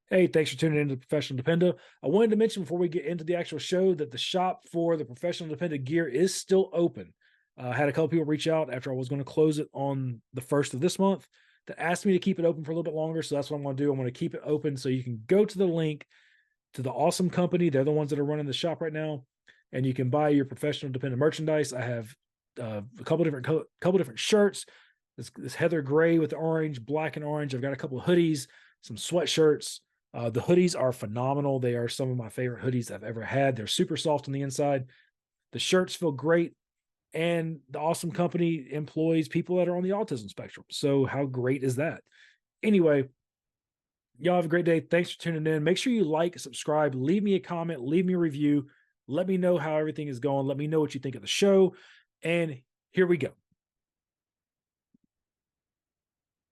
Hey, thanks for tuning into the Professional Dependa. I wanted to mention before we get into the actual show that the shop for the Professional Dependa gear is still open. I had a couple people reach out after I was going to close it on the first of this month that asked me to keep it open for a little bit longer. So that's what I'm going to do. I'm going to keep it open so you can go to the link to the awesome company. They're the ones that are running the shop right now, and you can buy your Professional Dependa merchandise. I have a couple different shirts. This heather gray with the orange, black and orange. I've got a couple of hoodies, some sweatshirts. The hoodies are phenomenal. They are some of my favorite hoodies I've ever had. They're super soft on the inside. The shirts feel great, and the awesome company employs people that are on the autism spectrum. So how great is that? Anyway, y'all have a great day. Thanks for tuning in. Make sure you like, subscribe, leave me a comment, leave me a review. Let me know how everything is going. Let me know what you think of the show. And here we go.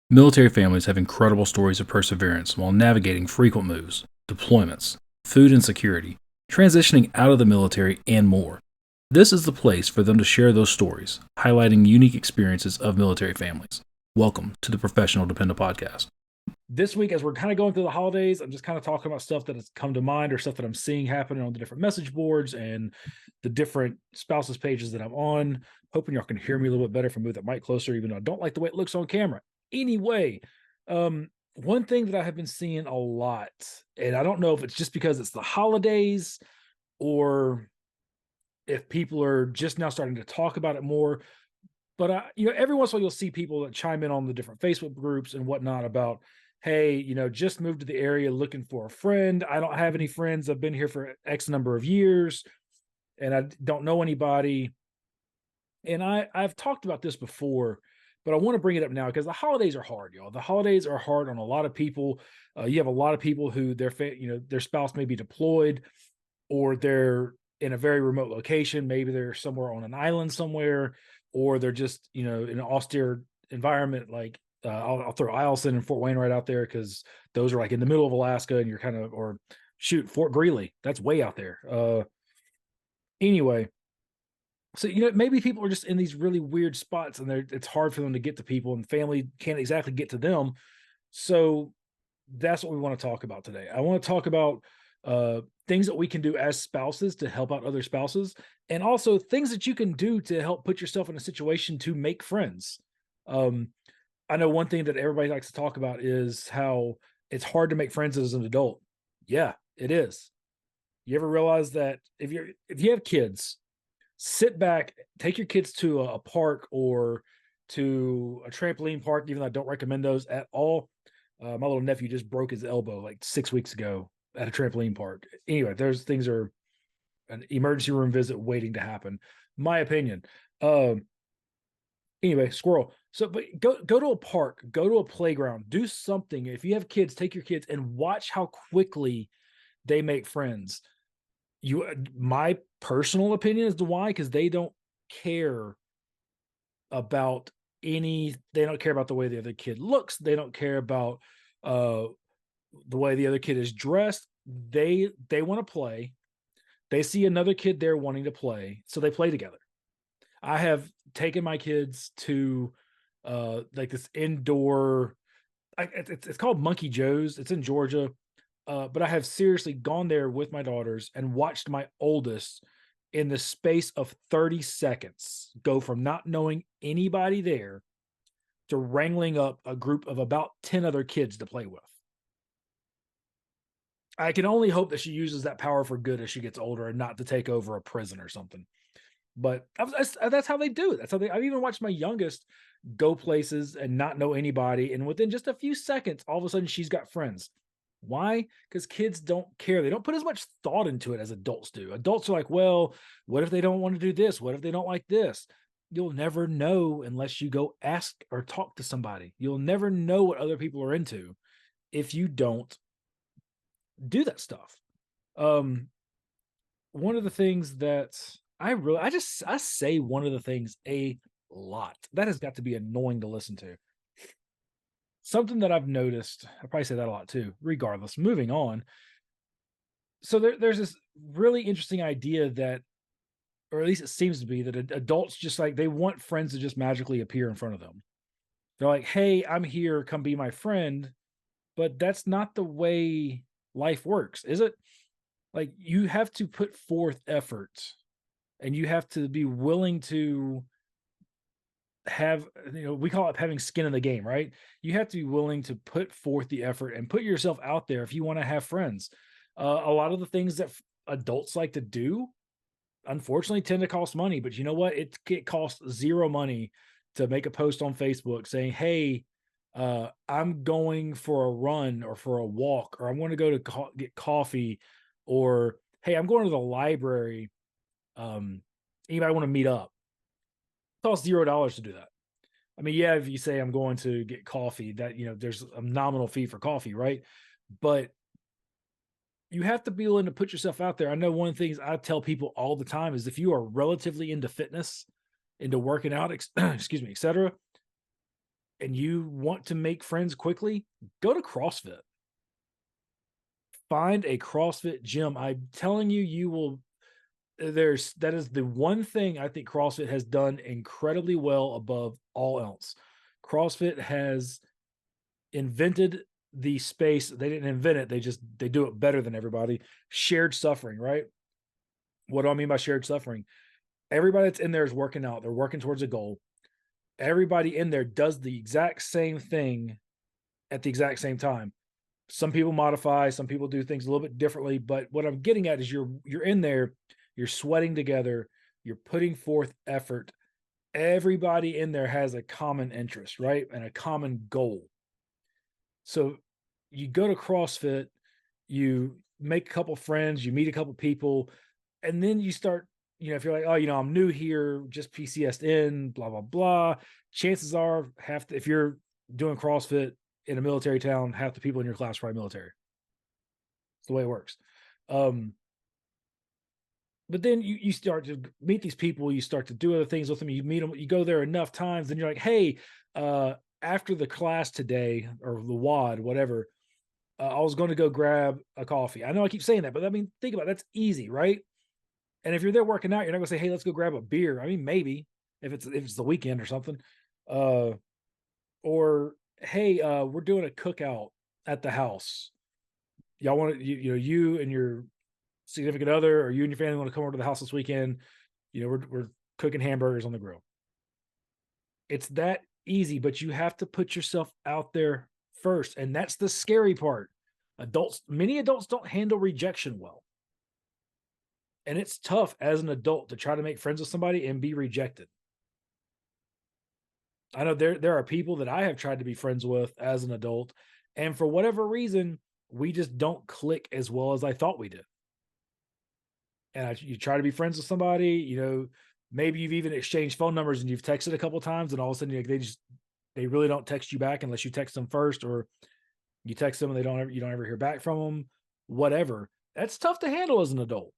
Military families have incredible stories of perseverance while navigating frequent moves, deployments, food insecurity, transitioning out of the military, and more. This is the place for them to share those stories, highlighting unique experiences of military families. Welcome to the Professional Dependent Podcast. This week, as we're kind of going through the holidays, I'm just kind of talking about stuff that has come to mind or stuff that I'm seeing happening on the different message boards and the different spouses pages that I'm on. Hoping y'all can hear me a little bit better if I move that mic closer, even though I don't like the way it looks on camera. Anyway, one thing that I have been seeing a lot, and I don't know if it's just because it's the holidays or if people are just now starting to talk about it more, but every once in a while you'll see people that chime in on the different Facebook groups and whatnot about, hey, just moved to the area looking for a friend. I don't have any friends. I've been here for X number of years and I don't know anybody. And I've talked about this before, but I want to bring it up now because the holidays are hard, y'all. The holidays are hard on a lot of people. You have a lot of people who their spouse may be deployed or they're in a very remote location. Maybe they're somewhere on an island somewhere, or they're just, in an austere environment. Like I'll throw Eielson and Fort Wayne right out there because those are like in the middle of Alaska and you're kind of, or shoot, Fort Greely, that's way out there. Anyway, so maybe people are just in these really weird spots and it's hard for them to get to people and family can't exactly get to them. So that's what we want to talk about today. I want to talk about things that we can do as spouses to help out other spouses, and also things that you can do to help put yourself in a situation to make friends. Um, I know one thing that everybody likes to talk about is how it's hard to make friends as an adult. Yeah, it is. You ever realize that if you have kids, sit back, take your kids to a park or to a trampoline park, even though I don't recommend those at all. My little nephew just broke his elbow like 6 weeks ago at a trampoline park. Anyway, those things are an emergency room visit waiting to happen. My opinion. Um, anyway, squirrel. So, but go to a park, go to a playground, do something. If you have kids, take your kids and watch how quickly they make friends. My personal opinion is the why, because they don't care about they don't care about the way the other kid looks. They don't care about uh the way the other kid is dressed. They want to play. They see another kid there wanting to play, so they play together. I have taken my kids to like this indoor it's called Monkey Joe's. It's in Georgia. But I have seriously gone there with my daughters and watched my oldest in the space of 30 seconds go from not knowing anybody there to wrangling up a group of about 10 other kids to play with. I can only hope that she uses that power for good as she gets older and not to take over a prison or something. But that's how they do it. That's how I've even watched my youngest go places and not know anybody. And within just a few seconds, all of a sudden she's got friends. Why? Because kids don't care. They don't put as much thought into it as adults do. Adults are like, well, what if they don't want to do this? What if they don't like this? You'll never know unless you go ask or talk to somebody. You'll never know what other people are into if you don't do that stuff. Um, one of the things that I say one of the things a lot. That has got to be annoying to listen to. Something that I've noticed, I probably say that a lot too. Regardless, moving on. So there's this really interesting idea that, or at least it seems to be, that adults just like they want friends to just magically appear in front of them. They're like, "Hey, I'm here. Come be my friend." But that's not the way. life works, is it? Like, you have to put forth effort, and you have to be willing to have, we call it having skin in the game, right? You have to be willing to put forth the effort and put yourself out there if you want to have friends. A lot of the things that adults like to do, unfortunately, tend to cost money. But you know what? It costs zero money to make a post on Facebook saying, "Hey, I'm going for a run or for a walk, or I'm going to go to get coffee, or hey, I'm going to the library. Um, Anybody want to meet up?" It costs $0 to do that. I mean, yeah, if you say I'm going to get coffee, that there's a nominal fee for coffee, right? But you have to be willing to put yourself out there. I know one of the things I tell people all the time is if you are relatively into fitness, into working out, excuse me, etc., and you want to make friends quickly, go to CrossFit. Find a CrossFit gym. I'm telling you, you will. That is the one thing I think CrossFit has done incredibly well above all else. CrossFit has invented the space. They didn't invent it. They do it better than everybody. Shared suffering, right? What do I mean by shared suffering? Everybody that's in there is working out. They're working towards a goal. Everybody in there does the exact same thing at the exact same time. Some people modify, some people do things a little bit differently, but what I'm getting at is you're in there, you're sweating together, you're putting forth effort. Everybody in there has a common interest, right? And a common goal. So you go to CrossFit, you make a couple friends, you meet a couple people, and then you start, if you're like, oh, I'm new here, just PCS'd in, blah, blah, blah. Chances are if you're doing CrossFit in a military town, half the people in your class are probably military. It's the way it works. But then you start to meet these people, you start to do other things with them, you meet them, you go there enough times, then you're like, hey, after the class today, or the WOD, whatever, I was going to go grab a coffee. I know I keep saying that, but I mean, think about it. That's easy, right? And if you're there working out, you're not going to say, hey, let's go grab a beer. I mean, maybe if it's the weekend or something. Or hey, we're doing a cookout at the house. Y'all want to, you and your significant other, or you and your family want to come over to the house this weekend. We're cooking hamburgers on the grill. It's that easy, but you have to put yourself out there first. And that's the scary part. Many adults don't handle rejection well. And it's tough as an adult to try to make friends with somebody and be rejected. I know there are people that I have tried to be friends with as an adult, and for whatever reason, we just don't click as well as I thought we did. And you try to be friends with somebody, maybe you've even exchanged phone numbers and you've texted a couple of times, and all of a sudden they really don't text you back unless you text them first, or you text them and you don't ever hear back from them. Whatever. That's tough to handle as an adult.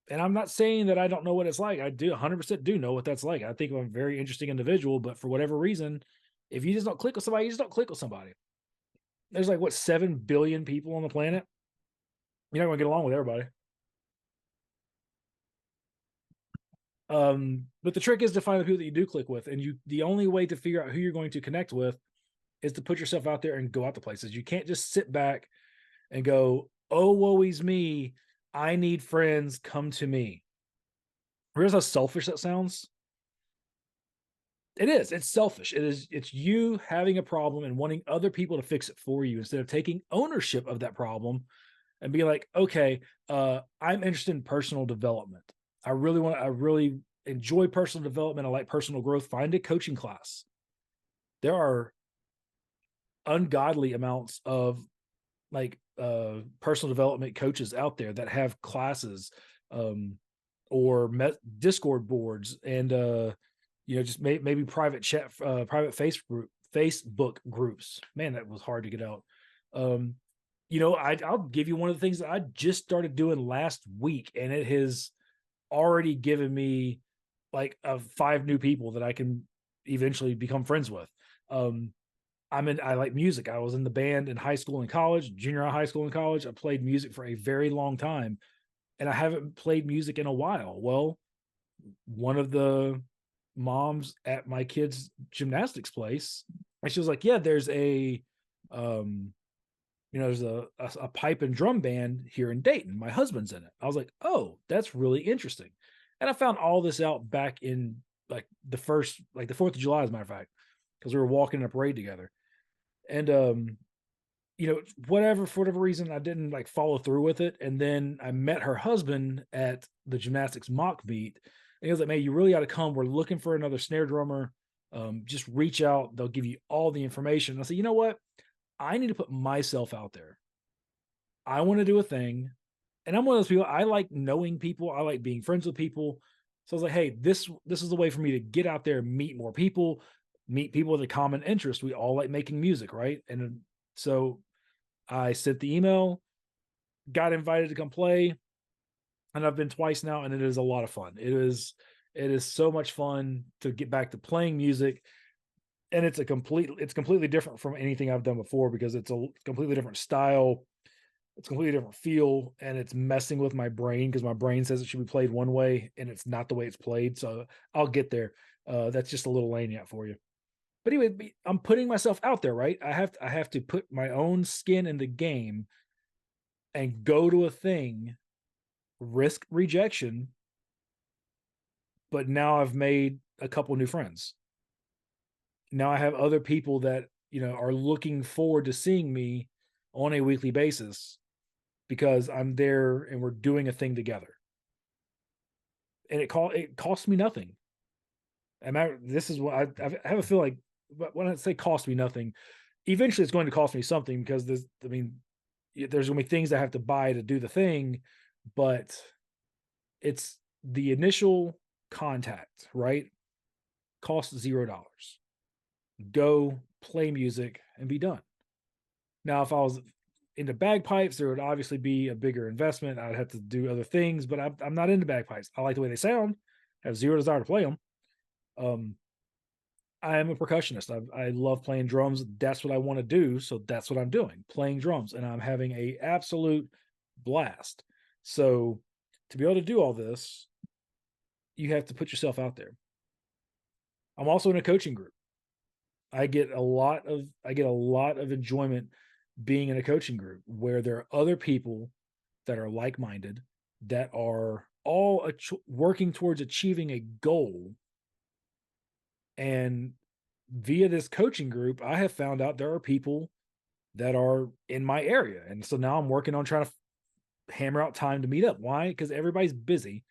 And I'm not saying that I don't know what it's like. I do 100% do know what that's like. I think I'm a very interesting individual, but for whatever reason, if you just don't click with somebody, you just don't click with somebody. There's like, 7 billion people on the planet. You're not going to get along with everybody. But the trick is to find the people that you do click with. And the only way to figure out who you're going to connect with is to put yourself out there and go out to places. You can't just sit back and go, oh, woe is me. I need friends, come to me. Here's how selfish that sounds. It is. It's selfish. It's you having a problem and wanting other people to fix it for you instead of taking ownership of that problem and being like, okay, I'm interested in personal development. I really enjoy personal development. I like personal growth. Find a coaching class. There are ungodly amounts of personal development coaches out there that have classes, or Discord boards, and just maybe private chat, private Facebook groups. Man, that was hard to get out. I'll give you one of the things that I just started doing last week, and it has already given me like 5 new people that I can eventually become friends with. I like music. I was in the band in high school and college, junior high school and college. I played music for a very long time, and I haven't played music in a while. Well, one of the moms at my kid's gymnastics place, and she was like, yeah, there's a there's a pipe and drum band here in Dayton. My husband's in it. I was like, oh, that's really interesting. And I found all this out back in like the 4th of July, as a matter of fact, because we were walking in a parade together. And whatever, for whatever reason, I didn't like follow through with it. And then I met her husband at the gymnastics mock meet. And he was like, man, you really got to come. We're looking for another snare drummer. Just reach out. They'll give you all the information. I said, you know what? I need to put myself out there. I want to do a thing. And I'm one of those people. I like knowing people. I like being friends with people. So I was like, hey, this is the way for me to get out there, meet more people, meet people with a common interest. We all like making music, right? And so I sent the email, got invited to come play, and I've been twice now, and it is a lot of fun. It is so much fun to get back to playing music, and it's completely different from anything I've done before because it's a completely different style. It's a completely different feel, and it's messing with my brain because my brain says it should be played one way, and it's not the way it's played. So I'll get there. That's just a little lanyard for you. But anyway, I'm putting myself out there, right? I have to put my own skin in the game and go to a thing, risk rejection, but now I've made a couple new friends. Now I have other people that, are looking forward to seeing me on a weekly basis because I'm there and we're doing a thing together. And it costs me nothing. This is what I have a feel like. But when I say cost me nothing, eventually it's going to cost me something because there's going to be things I have to buy to do the thing, but it's the initial contact, right? Costs $0. Go play music and be done. Now, if I was into bagpipes, there would obviously be a bigger investment. I'd have to do other things, but I'm not into bagpipes. I like the way they sound. I have zero desire to play them. I am a percussionist. I love playing drums. That's what I want to do. So that's what I'm doing, playing drums, and I'm having a absolute blast. So to be able to do all this, you have to put yourself out there. I'm also in a coaching group. I get a lot of enjoyment being in a coaching group where there are other people that are like-minded, that are all working towards achieving a goal. And via this coaching group, I have found out there are people that are in my area. And so now I'm working on trying to hammer out time to meet up. Why? Because everybody's busy.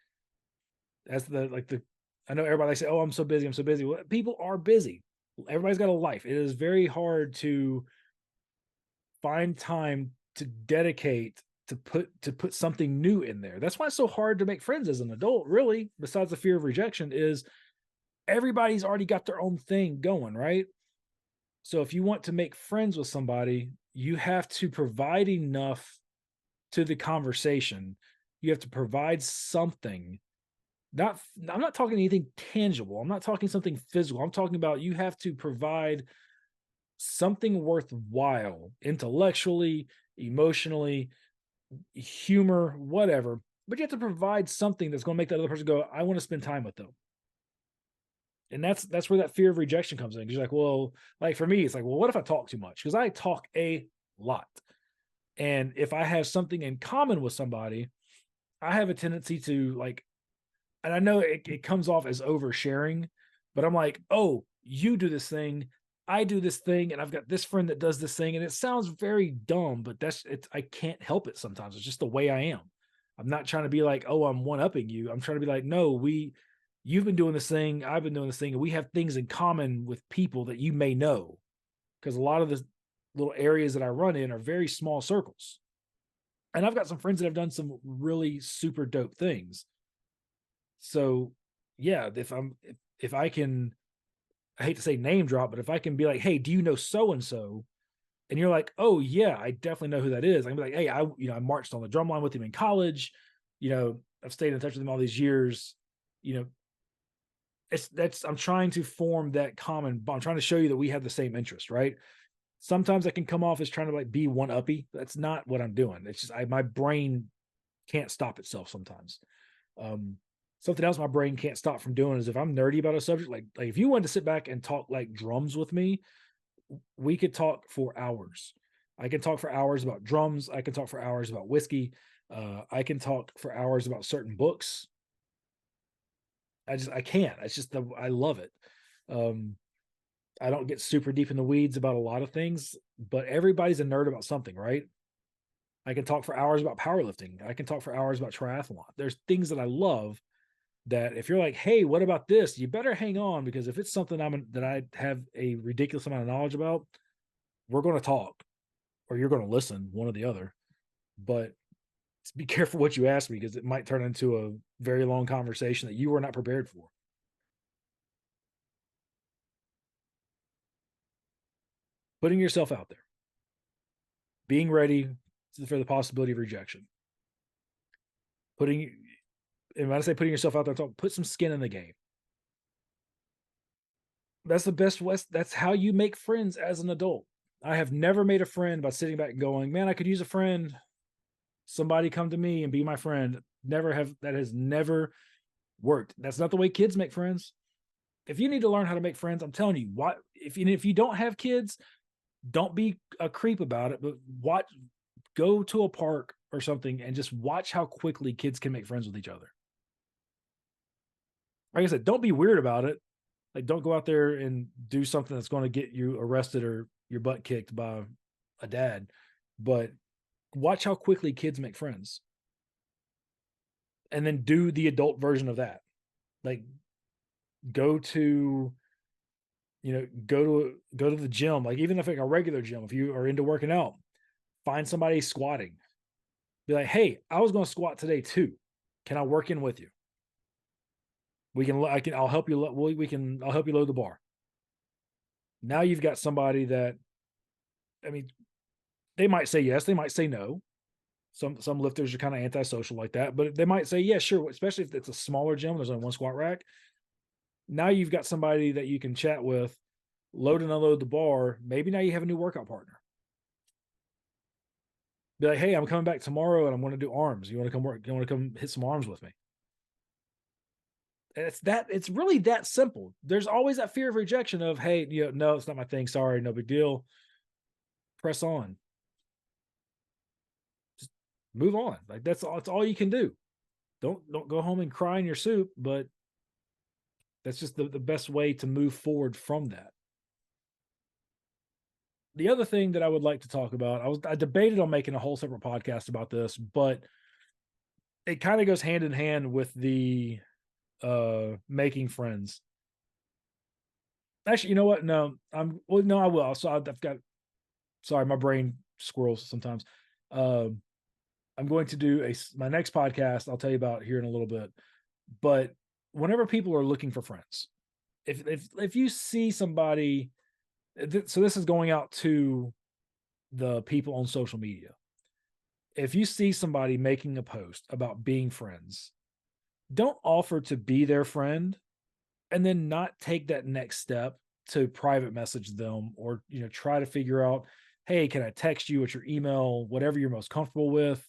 That's I know everybody say, oh, I'm so busy. I'm so busy. Well, people are busy. Everybody's got a life. It is very hard to find time to dedicate to put something new in there. That's why it's so hard to make friends as an adult, really, besides the fear of rejection, is everybody's already got their own thing going, right? So if you want to make friends with somebody, you have to provide enough to the conversation. You have to provide something. I'm not talking anything tangible. I'm not talking something physical. I'm talking about you have to provide something worthwhile intellectually, emotionally, humor, whatever. But you have to provide something that's going to make that other person go, I want to spend time with them. And that's where that fear of rejection comes in. Because you're like, well, like for me, it's like, well, what if I talk too much? Because I talk a lot. And if I have something in common with somebody, I have a tendency to like, and I know it comes off as oversharing, but I'm like, oh, you do this thing, I do this thing, and I've got this friend that does this thing. And it sounds very dumb, but I can't help it sometimes. It's just the way I am. I'm not trying to be like, oh, I'm one-upping you. I'm trying to be like, no, you've been doing this thing, I've been doing this thing, and we have things in common with people that you may know. Because a lot of the little areas that I run in are very small circles. And I've got some friends that have done some really super dope things. So yeah, if I can, I hate to say name drop, but if I can be like, hey, do you know so and so? And you're like, oh yeah, I definitely know who that is. I can be like, hey, I marched on the drum line with him in college. I've stayed in touch with him all these years. I'm trying to form that common bond. I'm trying to show you that we have the same interest, right? Sometimes I can come off as trying to like be one uppy. That's not what I'm doing. It's just my brain can't stop itself sometimes. Something else my brain can't stop from doing is if I'm nerdy about a subject, like if you wanted to sit back and talk like drums with me, we could talk for hours. I can talk for hours about drums. I can talk for hours about whiskey. I can talk for hours about certain books. I can't. It's just I love it. Um, I don't get super deep in the weeds about a lot of things, but everybody's a nerd about something, right? I can talk for hours about powerlifting. I can talk for hours about triathlon. There's things that I love that if you're like, hey, what about this? You better hang on because if it's something that I have a ridiculous amount of knowledge about, we're going to talk or you're going to listen, one or the other. But be careful what you ask me because it might turn into a very long conversation that you were not prepared for. Putting yourself out there, being ready for the possibility of rejection. Putting, and when I say putting yourself out there, put some skin in the game. That's the best. That's how you make friends as an adult. I have never made a friend by sitting back and going, man, I could use a friend. Somebody come to me and be my friend. That has never worked. That's not the way kids make friends. If you need to learn how to make friends, I'm telling you, what if you don't have kids, don't be a creep about it, but go to a park or something and just watch how quickly kids can make friends with each other. Like I said, don't be weird about it. Like, don't go out there and do something that's going to get you arrested or your butt kicked by a dad. But watch how quickly kids make friends. And then do the adult version of that. Like, go to go to the gym. Like, even if like a regular gym, if you are into working out, find somebody squatting. Be like, hey, I was going to squat today too. Can I work in with you? I'll help you. I'll help you load the bar. Now you've got somebody that, I mean, they might say yes, they might say no. Some lifters are kind of antisocial like that, but they might say, yeah, sure, especially if it's a smaller gym, there's only one squat rack. Now you've got somebody that you can chat with, load and unload the bar. Maybe now you have a new workout partner. Be like, hey, I'm coming back tomorrow and I'm going to do arms. You want to come work? You want to come hit some arms with me? It's really that simple. There's always that fear of rejection of, hey, no, it's not my thing. Sorry, no big deal. Press on. Just move on. Like that's all you can do. Don't go home and cry in your soup, but that's just the best way to move forward from that. The other thing that I would like to talk about, I debated on making a whole separate podcast about this, but it kind of goes hand in hand with the making friends. Actually, you know what? No, no, I will. So I've got, sorry, my brain squirrels sometimes. I'm going to do my next podcast. I'll tell you about here in a little bit. But whenever people are looking for friends, if you see somebody, so this is going out to the people on social media. If you see somebody making a post about being friends, don't offer to be their friend and then not take that next step to private message them or try to figure out, hey, can I text you at your email, whatever you're most comfortable with.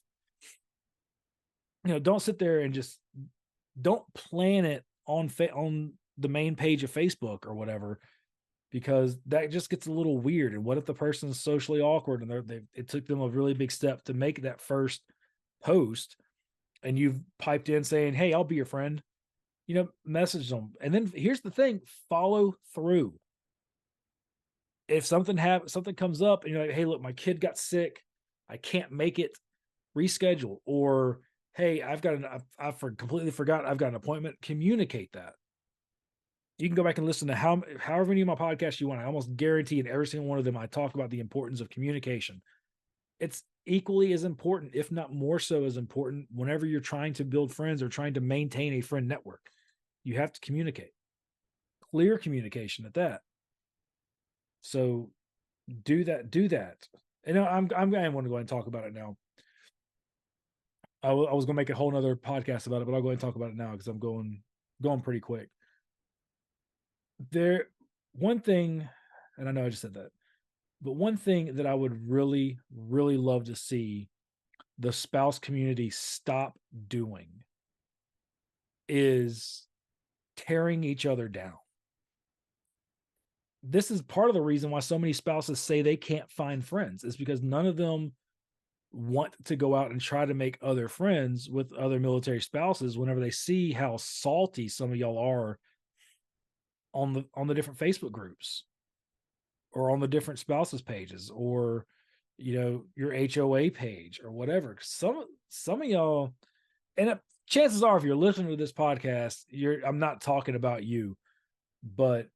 Don't sit there and just don't plan it on the main page of Facebook or whatever, because that just gets a little weird. And what if the person's socially awkward and it took them a really big step to make that first post, and you've piped in saying, hey, I'll be your friend, message them. And then here's the thing, follow through. If something comes up and you're like, hey, look, my kid got sick, I can't make it, reschedule. Or, hey, I've completely forgot I've got an appointment, communicate that. You can go back and listen to however many of my podcasts you want. I almost guarantee in every single one of them, I talk about the importance of communication. It's equally as important, if not more so as important, whenever you're trying to build friends or trying to maintain a friend network. You have to communicate. Clear communication at that. So do that. And I'm going to go ahead and talk about it now. I was going to make a whole nother podcast about it, but I'll go ahead and talk about it now because I'm going pretty quick. One thing, and I know I just said that, but one thing that I would really, really love to see the spouse community stop doing is tearing each other down. this is part of the reason why so many spouses say they can't find friends, is because none of them want to go out and try to make other friends with other military spouses whenever they see how salty some of y'all are on the different Facebook groups or on the different spouses pages, or your HOA page or whatever. Some of y'all, and chances are, if you're listening to this podcast, I'm not talking about you, but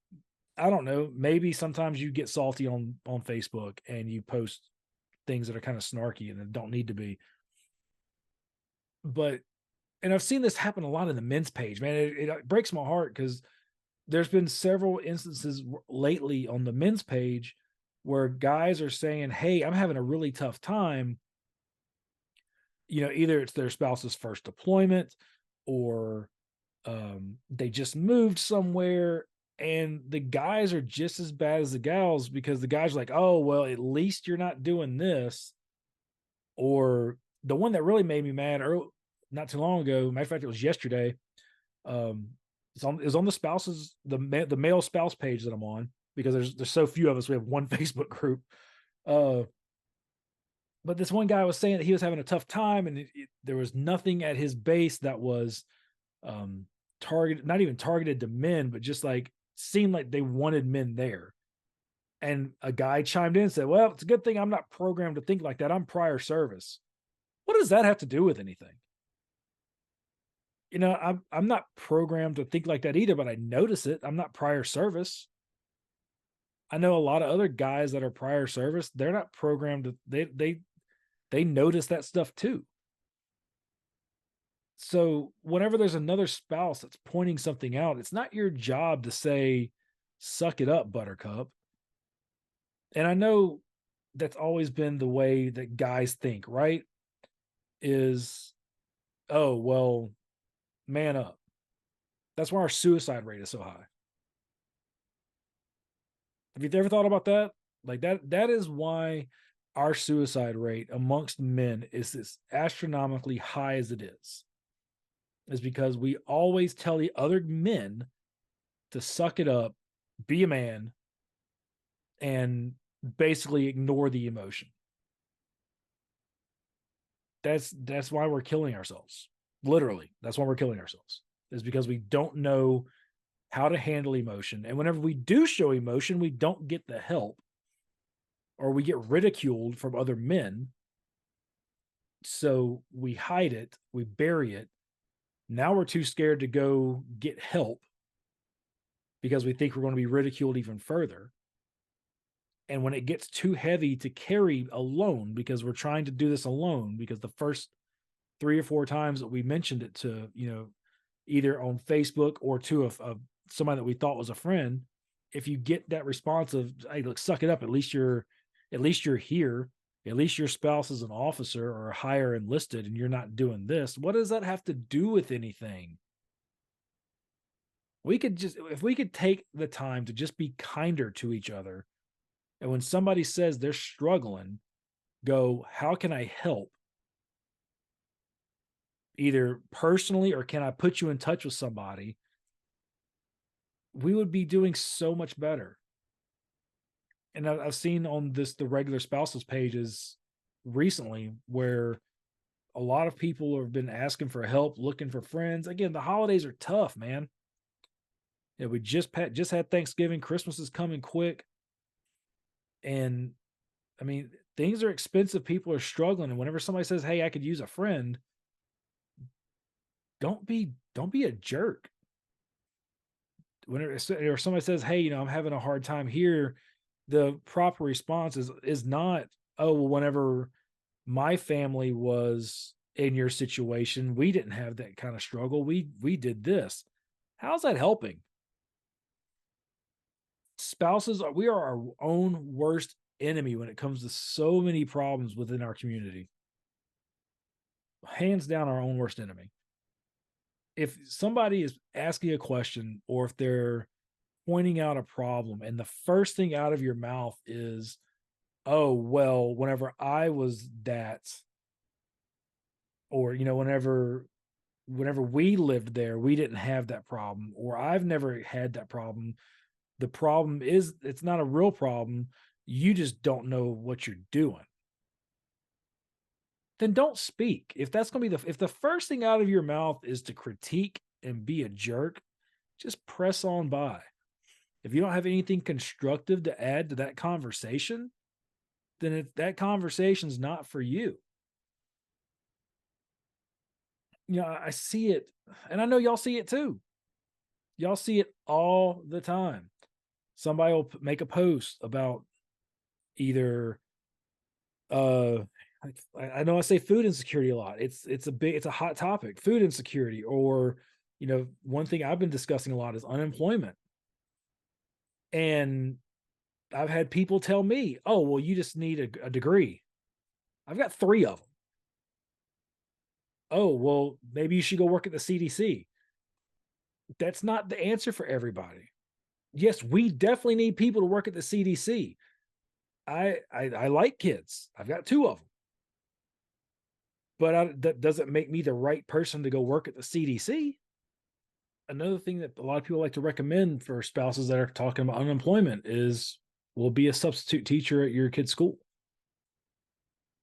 I don't know, maybe sometimes you get salty on Facebook and you post things that are kind of snarky and don't need to be. But and I've seen this happen a lot in the men's page, man. It breaks my heart because there's been several instances lately on the men's page where guys are saying, "Hey, I'm having a really tough time." Either it's their spouse's first deployment, or they just moved somewhere, and the guys are just as bad as the gals, because the guys are like, "Oh, well, at least you're not doing this." Or the one that really made me mad, not too long ago, matter of fact, it was yesterday. Um, it was on the male spouse page that I'm on, because there's so few of us. We have one Facebook group. Uh, but this one guy was saying that he was having a tough time, and there was nothing at his base that was targeted, not even targeted to men, but just like seemed like they wanted men there. And a guy chimed in and said, "Well, it's a good thing I'm not programmed to think like that. I'm prior service." What does that have to do with anything? I'm not programmed to think like that either, but I notice it. I'm not prior service. I know a lot of other guys that are prior service. They're not programmed to, they notice that stuff too. So whenever there's another spouse that's pointing something out, it's not your job to say, "Suck it up, buttercup." And I know that's always been the way that guys think, right? Is, "Oh, well, man up." That's why our suicide rate is so high. Have you ever thought about that? Like that is why our suicide rate amongst men is as astronomically high as it is because we always tell the other men to suck it up, be a man, and basically ignore the emotion. That's why we're killing ourselves. Literally, that's why we're killing ourselves. Is because we don't know how to handle emotion. And whenever we do show emotion, we don't get the help, or we get ridiculed from other men. So we hide it, we bury it. Now we're too scared to go get help because we think we're going to be ridiculed even further. And when it gets too heavy to carry alone, because we're trying to do this alone, because the first 3 or 4 times that we mentioned it to, either on Facebook or to somebody that we thought was a friend, if you get that response of, "Hey, look, suck it up. At least you're here. At least your spouse is an officer or higher enlisted, and you're not doing this." What does that have to do with anything? If we could take the time to just be kinder to each other, and when somebody says they're struggling, go, "How can I help? Either personally, or can I put you in touch with somebody?" We would be doing so much better. And I've seen on the regular spouses pages recently where a lot of people have been asking for help, looking for friends. Again, the holidays are tough, man. Yeah, we just had Thanksgiving. Christmas is coming quick, and I mean, things are expensive. People are struggling, and whenever somebody says, "Hey, I could use a friend," don't be a jerk. Whenever or somebody says, "Hey, I'm having a hard time here," the proper response is not, "Oh, well, whenever my family was in your situation, we didn't have that kind of struggle. We did this." How's that helping? We are our own worst enemy when it comes to so many problems within our community. Hands down, our own worst enemy. If somebody is asking a question, or if they're pointing out a problem, and the first thing out of your mouth is, "Oh, well, whenever I was that," or whenever we lived there, we didn't have that problem, or "I've never had that problem." The problem is it's not a real problem. You just don't know what you're doing. Then don't speak. If that's going to be if the first thing out of your mouth is to critique and be a jerk, just press on by. If you don't have anything constructive to add to that conversation, then that conversation's not for you. I see it, and I know y'all see it too. Y'all see it all the time. Somebody will make a post about either I know I say food insecurity a lot. It's a hot topic, food insecurity, or one thing I've been discussing a lot is unemployment. And I've had people tell me, "Oh, well, you just need a degree." I've got 3 of them. "Oh, well, maybe you should go work at the CDC." That's not the answer for everybody. Yes, we definitely need people to work at the CDC. I like kids. I've got 2 of them. But that doesn't make me the right person to go work at the CDC. Another thing that a lot of people like to recommend for spouses that are talking about unemployment is, will be a substitute teacher at your kid's school.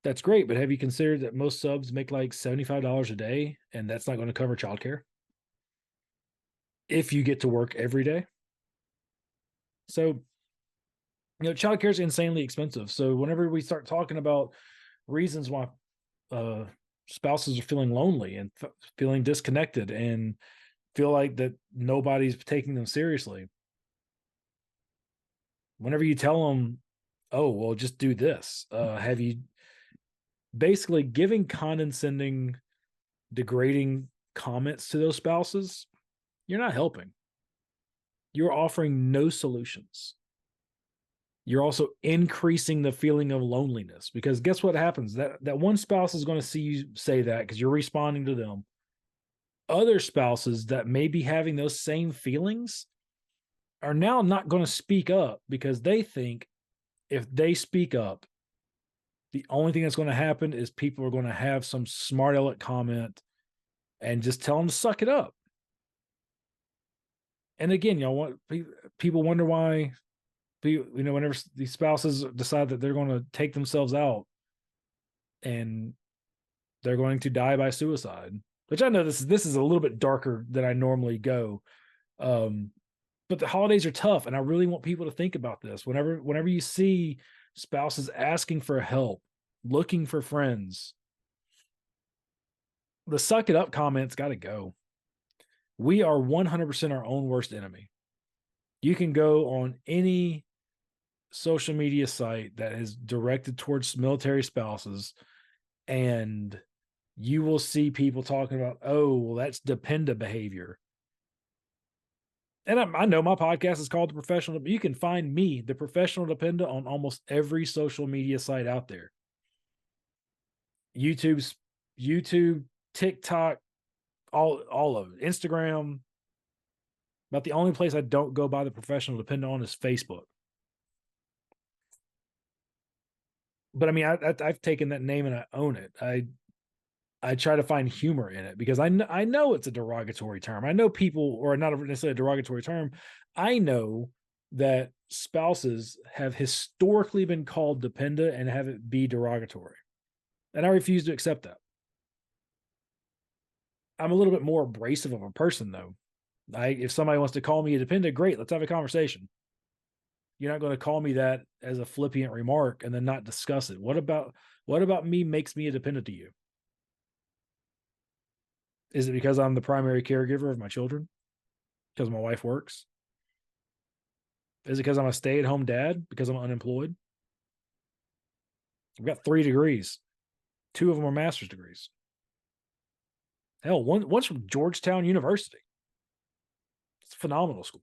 That's great, but have you considered that most subs make like $75 a day, and that's not going to cover childcare if you get to work every day? So, childcare is insanely expensive. So whenever we start talking about reasons why spouses are feeling lonely and feeling disconnected and feel like that nobody's taking them seriously, whenever you tell them, "Oh, well, just do this," have you basically giving condescending, degrading comments to those spouses? You're not helping. You're offering no solutions. You're also increasing the feeling of loneliness, because guess what happens? That one spouse is going to see you say that because you're responding to them. Other spouses that may be having those same feelings are now not going to speak up because they think if they speak up, the only thing that's going to happen is people are going to have some smart aleck comment and just tell them to suck it up. And again, people wonder why, whenever these spouses decide that they're going to take themselves out and they're going to die by suicide, which I know this is a little bit darker than I normally go. But the holidays are tough, and I really want people to think about this. Whenever you see spouses asking for help, looking for friends, the suck it up comments got to go. We are 100% our own worst enemy. You can go on any social media site that is directed towards military spouses, and you will see people talking about, "Oh, well, that's dependa behavior." And I know my podcast is called The Professional, but you can find me, The Professional Dependa, on almost every social media site out there. YouTube, TikTok, all of it, Instagram. About the only place I don't go by The Professional Dependa on is Facebook. But I mean, I've taken that name and I own it. I try to find humor in it because I know it's a derogatory term. I know people, or not necessarily a derogatory term. I know that spouses have historically been called dependa and have it be derogatory. And I refuse to accept that. I'm a little bit more abrasive of a person, though. If somebody wants to call me a dependa, great, let's have a conversation. You're not going to call me that as a flippant remark and then not discuss it. What about me makes me a dependent to you? Is it because I'm the primary caregiver of my children? Because my wife works? Is it because I'm a stay-at-home dad? Because I'm unemployed? I've got 3 degrees. 2 of them are master's degrees. Hell, one's from Georgetown University. It's a phenomenal school.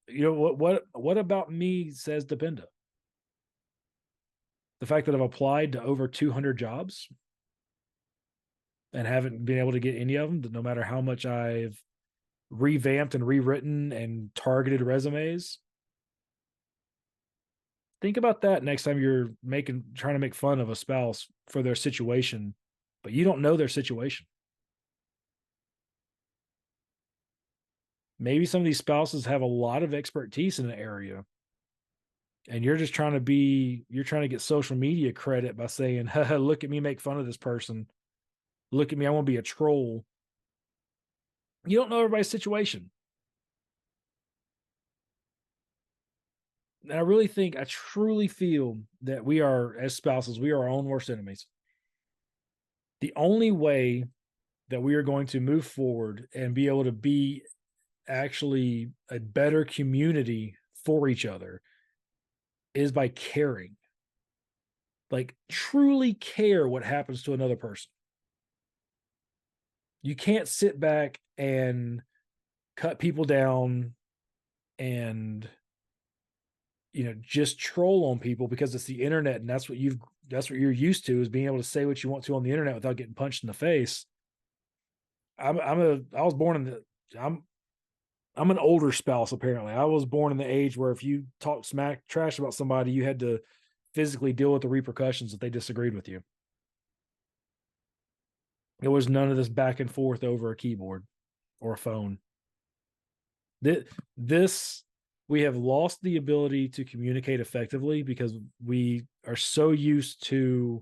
What about me says dependa? The fact that I've applied to over 200 jobs and haven't been able to get any of them, no matter how much I've revamped and rewritten and targeted resumes. Think about that next time you're trying to make fun of a spouse for their situation, but you don't know their situation. Maybe some of these spouses have a lot of expertise in an area, and you're just trying to you're trying to get social media credit by saying, look at me make fun of this person. Look at me, I want to be a troll. You don't know everybody's situation. And I truly feel that we are, as spouses, we are our own worst enemies. The only way that we are going to move forward and be able to be actually a better community for each other is by caring. Like, truly care what happens to another person. You can't sit back and cut people down and just troll on people because it's the internet, and that's what you're used to, is being able to say what you want to on the internet without getting punched in the face. I was born in the I'm an older spouse. Apparently, I was born in the age where if you talk smack trash about somebody, you had to physically deal with the repercussions if they disagreed with you. It was none of this back and forth over a keyboard or a phone. This we have lost the ability to communicate effectively because we are so used to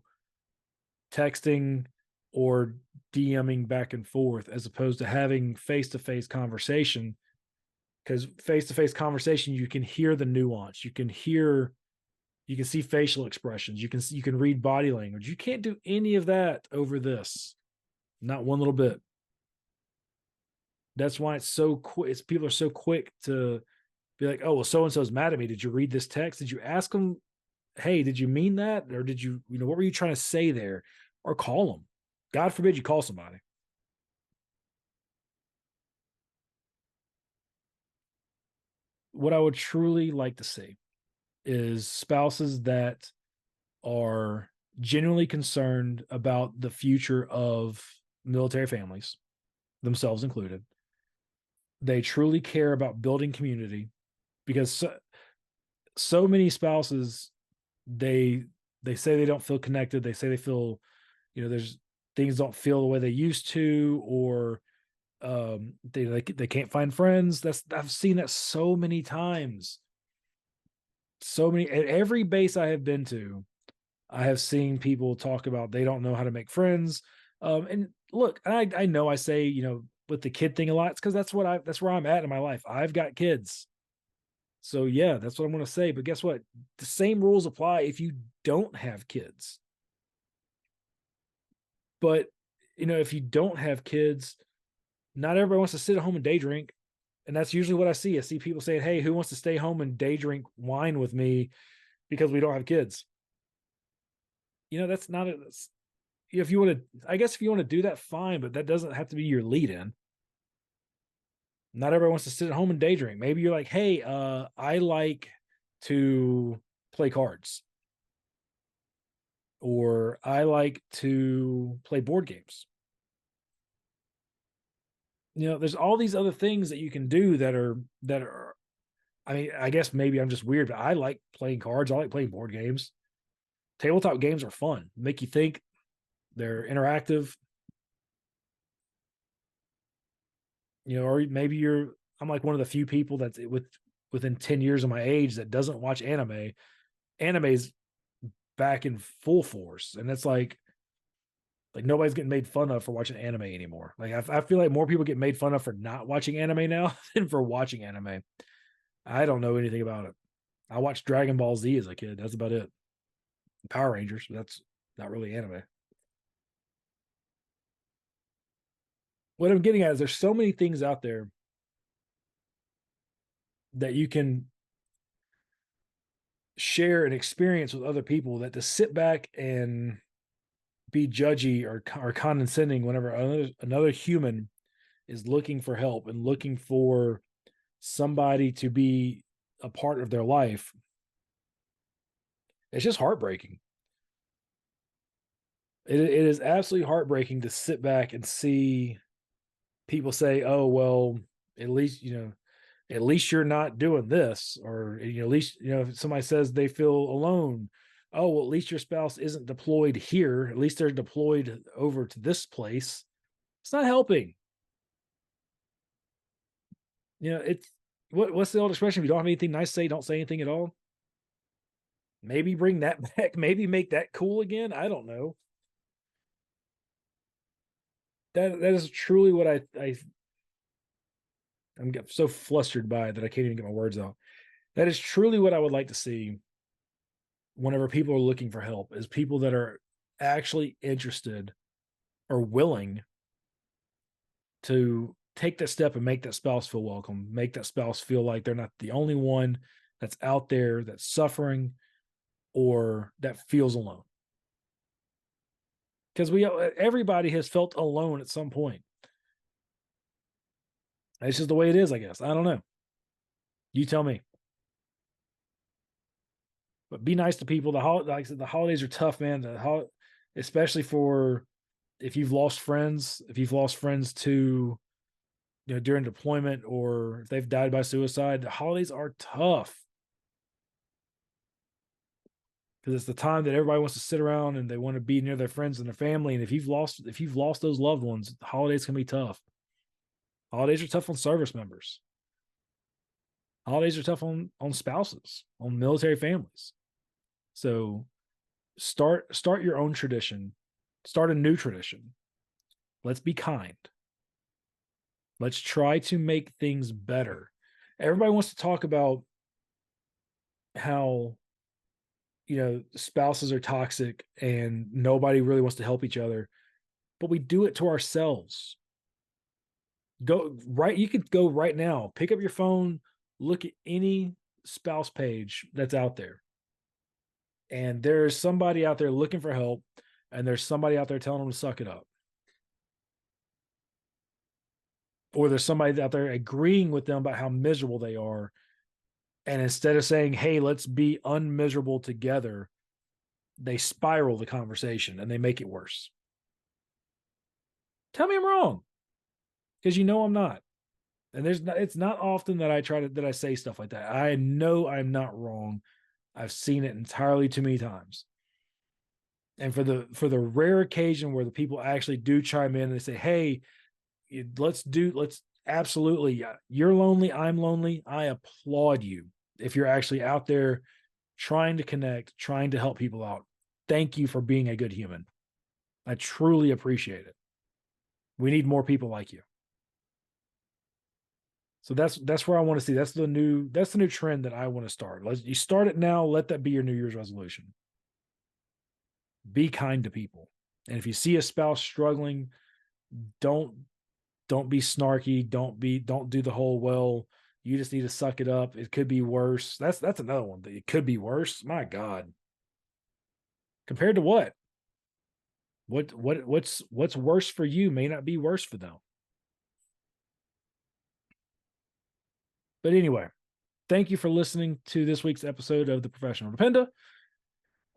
texting or DMing back and forth as opposed to having face-to-face conversation. Because face-to-face conversation, you can hear the nuance, you can see facial expressions, you can read body language. You can't do any of that over this, not one little bit. That's why it's so quick. People are so quick to be like, oh, well, so and so's mad at me. Did you read this text? Did you ask them, hey, did you mean that? Or did you, what were you trying to say there? Or call them. God forbid you call somebody. What I would truly like to see is spouses that are genuinely concerned about the future of military families, themselves included. They truly care about building community, because so many spouses, they say they don't feel connected. They say they feel, there's things don't feel the way they used to, or they can't find friends. I've seen that so many times. So many, at every base I have been to, I have seen people talk about they don't know how to make friends. And look, I know I say, with the kid thing a lot, it's because that's where I'm at in my life. I've got kids. So yeah, that's what I'm going to say. But guess what? The same rules apply if you don't have kids. But if you don't have kids, not everybody wants to sit at home and day drink. And that's usually what I see. I see people saying, hey, who wants to stay home and day drink wine with me because we don't have kids? That's not a, if you want to, I guess if you want to do that, fine, but that doesn't have to be your lead in. Not everybody wants to sit at home and day drink. Maybe you're like, hey, I like to play cards, or I like to play board games. There's all these other things that you can do that are I mean, I guess maybe I'm just weird, but I like playing cards. I like playing board games. Tabletop games are fun, make you think, they're interactive. Or maybe I'm like one of the few people that's within 10 years of my age that doesn't watch anime. Anime's back in full force, and it's like nobody's getting made fun of for watching anime anymore. Like I feel like more people get made fun of for not watching anime now than for watching anime. I don't know anything about it. I watched Dragon Ball Z as a kid. That's about it. Power Rangers. That's not really anime. What I'm getting at is there's so many things out there that you can share and experience with other people, that to sit back and be judgy or condescending whenever another human is looking for help and looking for somebody to be a part of their life, it's just heartbreaking. It is absolutely heartbreaking to sit back and see people say, oh, well, at least, at least you're not doing this, or, at least, if somebody says they feel alone, oh, well, at least your spouse isn't deployed here. At least they're deployed over to this place. It's not helping. It's what's the old expression? If you don't have anything nice to say, don't say anything at all. Maybe bring that back. Maybe make that cool again. I don't know. That is truly what I'm so flustered by it that I can't even get my words out. That is truly what I would like to see whenever people are looking for help, is people that are actually interested or willing to take that step and make that spouse feel welcome, make that spouse feel like they're not the only one that's out there that's suffering or that feels alone. Because everybody has felt alone at some point. It's just the way it is, I guess. I don't know. You tell me. But be nice to people. Like I said, the holidays are tough, man. Especially for if you've lost friends, to during deployment, or if they've died by suicide. The holidays are tough because it's the time that everybody wants to sit around and they want to be near their friends and their family. And if you've lost those loved ones, the holidays can be tough. Holidays are tough on service members. Holidays are tough on spouses, on military families. So start your own tradition. Start a new tradition. Let's be kind. Let's try to make things better. Everybody wants to talk about how spouses are toxic and nobody really wants to help each other, but we do it to ourselves. You could go right now, pick up your phone, look at any spouse page that's out there, and there's somebody out there looking for help, and there's somebody out there telling them to suck it up, or there's somebody out there agreeing with them about how miserable they are, and instead of saying, hey, let's be unmiserable together, they spiral the conversation and they make it worse. Tell me I'm wrong, because I'm not. And it's not often that I say stuff like that. I know I'm not wrong. I've seen it entirely too many times. And for the rare occasion where the people actually do chime in and they say, hey, let's absolutely, you're lonely, I'm lonely, I applaud you. If you're actually out there trying to connect, trying to help people out, thank you for being a good human. I truly appreciate it. We need more people like you. So that's where I want to see. That's the new trend that I want to start. You start it now. Let that be your New Year's resolution. Be kind to people. And if you see a spouse struggling, don't be snarky. Don't do the whole, well, you just need to suck it up. It could be worse. That's another one. That it could be worse. My God. Compared to what? What's worse for you may not be worse for them. But anyway, thank you for listening to this week's episode of The Professional Dependa.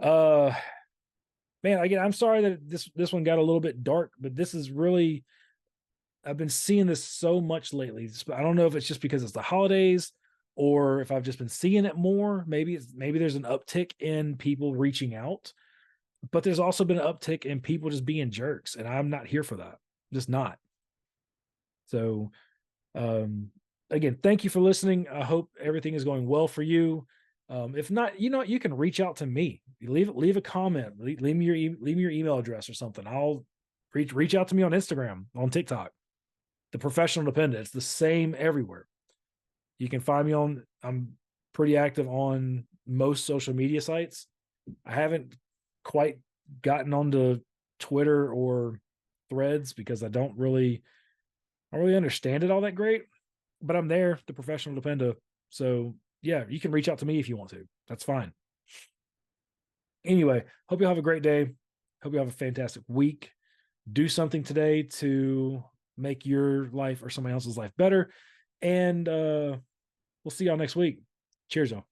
Man, again, I'm sorry that this one got a little bit dark, but this is really, I've been seeing this so much lately. I don't know if it's just because it's the holidays or if I've just been seeing it more. Maybe there's an uptick in people reaching out, but there's also been an uptick in people just being jerks, and I'm not here for that. Just not. So, again, thank you for listening. I hope everything is going well for you. If not, you can reach out to me. Leave a comment. Leave me your email address or something. I'll reach out to me on Instagram, on TikTok. The Professional Dependa. It's the same everywhere. You can find me I'm pretty active on most social media sites. I haven't quite gotten onto Twitter or Threads because I don't really understand it all that great, but I'm there, The Professional Dependa. So yeah, you can reach out to me if you want to. That's fine. Anyway, hope you have a great day. Hope you have a fantastic week. Do something today to make your life or somebody else's life better. And we'll see y'all next week. Cheers, y'all.